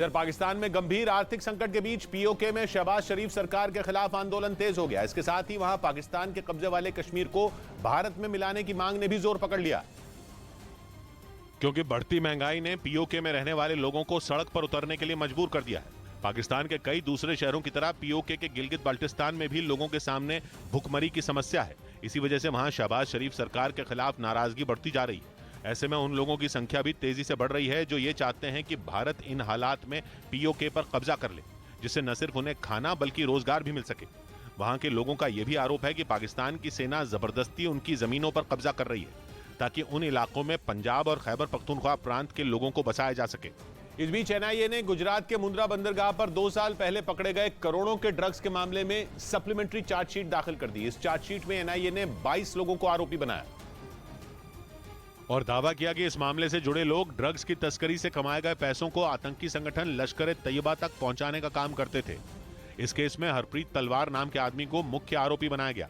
इधर पाकिस्तान में गंभीर आर्थिक संकट के बीच पीओके में शहबाज शरीफ सरकार के खिलाफ आंदोलन तेज हो गया। इसके साथ ही वहां पाकिस्तान के कब्जे वाले कश्मीर को भारत में मिलाने की मांग ने भी जोर पकड़ लिया, क्योंकि बढ़ती महंगाई ने पीओके में रहने वाले लोगों को सड़क पर उतरने के लिए मजबूर कर दिया है। पाकिस्तान के कई दूसरे शहरों की तरह पीओके के गिलगित बाल्टिस्तान में भी लोगों के सामने भुखमरी की समस्या है। इसी वजह से वहां शहबाज शरीफ सरकार के खिलाफ नाराजगी बढ़ती जा रही है। ऐसे में उन लोगों की संख्या भी तेजी से बढ़ रही है जो ये चाहते हैं कि भारत इन हालात में पीओके पर कब्जा कर ले, जिससे न सिर्फ उन्हें खाना बल्कि रोजगार भी मिल सके। वहां के लोगों का यह भी आरोप है कि पाकिस्तान की सेना जबरदस्ती उनकी जमीनों पर कब्जा कर रही है ताकि उन इलाकों में पंजाब और खैबर पख्तूनख्वा प्रांत के लोगों को बसाया जा सके। इस बीच एनआईए ने गुजरात के मुंद्रा बंदरगाह पर 2 साल पहले पकड़े गए करोड़ों के ड्रग्स के मामले में सप्लीमेंट्री चार्जशीट दाखिल कर दी। इस चार्जशीट में एनआईए ने 22 लोगों को आरोपी बनाया और दावा किया कि इस मामले से जुड़े लोग ड्रग्स की तस्करी से कमाए गए पैसों को आतंकी संगठन लश्कर-ए-तैयबा तक पहुंचाने का काम करते थे। इस केस में हरप्रीत तलवार नाम के आदमी को मुख्य आरोपी बनाया गया।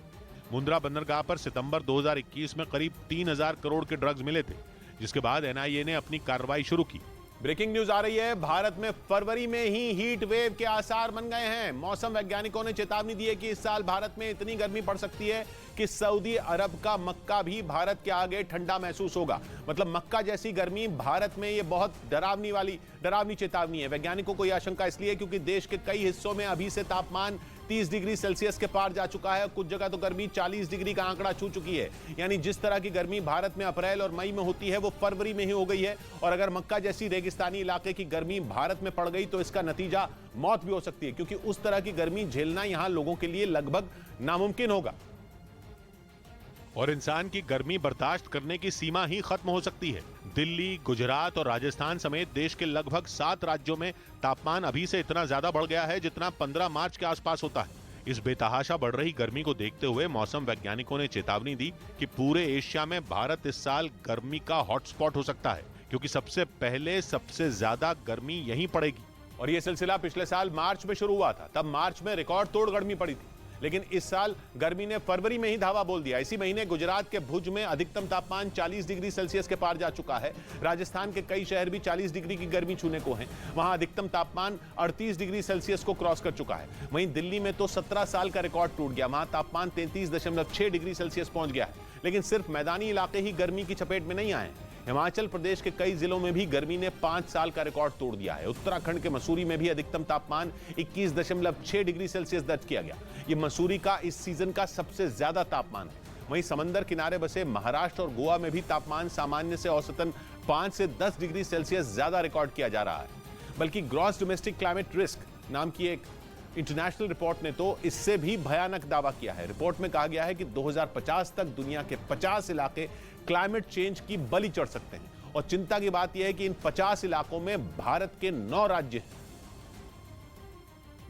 मुंद्रा बंदरगाह पर सितंबर 2021 में करीब 3000 करोड़ के ड्रग्स मिले थे, जिसके बाद एनआईए ने अपनी कार्रवाई शुरू की। ब्रेकिंग न्यूज आ रही है, भारत में फरवरी में ही हीट वेव के आसार बन गए हैं। मौसम वैज्ञानिकों ने चेतावनी दी है कि इस साल भारत में इतनी गर्मी पड़ सकती है कि सऊदी अरब का मक्का भी भारत के आगे ठंडा महसूस होगा। मतलब मक्का जैसी गर्मी भारत में, ये बहुत डरावनी चेतावनी है। वैज्ञानिकों को यह आशंका इसलिए क्योंकि देश के कई हिस्सों में अभी से तापमान 30 डिग्री सेल्सियस के पार जा चुका है। कुछ जगह तो गर्मी 40 डिग्री का आंकड़ा छू चुकी है। यानी जिस तरह की गर्मी भारत में अप्रैल और मई में होती है वो फरवरी में ही हो गई है। और अगर मक्का जैसी रेगिस्तानी इलाके की गर्मी भारत में पड़ गई तो इसका नतीजा मौत भी हो सकती है, क्योंकि उस तरह की गर्मी झेलना यहां लोगों के लिए लगभग नामुमकिन होगा और इंसान की गर्मी बर्दाश्त करने की सीमा ही खत्म हो सकती है। दिल्ली, गुजरात और राजस्थान समेत देश के लगभग 7 राज्यों में तापमान अभी से इतना ज्यादा बढ़ गया है जितना 15 मार्च के आसपास होता है। इस बेतहाशा बढ़ रही गर्मी को देखते हुए मौसम वैज्ञानिकों ने चेतावनी दी कि पूरे एशिया में भारत इस साल गर्मी का हॉटस्पॉट हो सकता है, क्योंकि सबसे पहले सबसे ज्यादा गर्मी यहीं पड़ेगी। और यह सिलसिला पिछले साल मार्च में शुरू हुआ था। तब मार्च में रिकॉर्ड तोड़ गर्मी पड़ी थी, लेकिन इस साल गर्मी ने फरवरी में ही धावा बोल दिया। इसी महीने गुजरात के भुज में अधिकतम तापमान 40 डिग्री सेल्सियस के पार जा चुका है। राजस्थान के कई शहर भी 40 डिग्री की गर्मी छूने को हैं। वहां अधिकतम तापमान 38 डिग्री सेल्सियस को क्रॉस कर चुका है। वहीं दिल्ली में तो 17 साल का रिकॉर्ड टूट गया। वहां तापमान 33.6 डिग्री सेल्सियस पहुंच गया है। लेकिन सिर्फ मैदानी इलाके ही गर्मी की चपेट में नहीं आए। हिमाचल प्रदेश के कई जिलों में भी गर्मी ने 5 साल का रिकॉर्ड तोड़ दिया है। उत्तराखंड के मसूरी में भी अधिकतम तापमान 21.6 डिग्री सेल्सियस दर्ज किया गया। ये मसूरी का इस सीजन का सबसे ज्यादा तापमान है। वहीं समंदर किनारे बसे महाराष्ट्र और गोवा में भी तापमान सामान्य से औसतन 5 से 10 डिग्री सेल्सियस ज्यादा रिकॉर्ड किया जा रहा है। बल्कि ग्रॉस डोमेस्टिक क्लाइमेट रिस्क नाम की एक इंटरनेशनल रिपोर्ट ने तो इससे भी भयानक दावा किया है। रिपोर्ट में कहा गया है कि 2050 तक दुनिया के 50 इलाके क्लाइमेट चेंज की बलि चढ़ सकते हैं। और चिंता की बात यह है कि इन 50 इलाकों में भारत के 9 राज्य हैं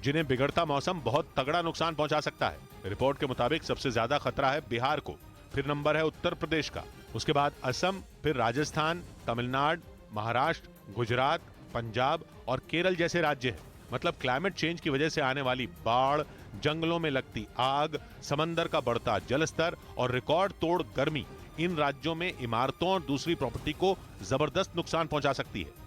जिन्हें बिगड़ता मौसम बहुत तगड़ा नुकसान पहुंचा सकता है। रिपोर्ट के मुताबिक सबसे ज्यादा खतरा है बिहार को, फिर नंबर है उत्तर प्रदेश का, उसके बाद असम, फिर राजस्थान, तमिलनाडु, महाराष्ट्र, गुजरात, पंजाब और केरल जैसे राज्य हैं। मतलब क्लाइमेट चेंज की वजह से आने वाली बाढ़, जंगलों में लगती आग, समंदर का बढ़ता जलस्तर और रिकॉर्ड तोड़ गर्मी इन राज्यों में इमारतों और दूसरी प्रॉपर्टी को जबरदस्त नुकसान पहुंचा सकती है।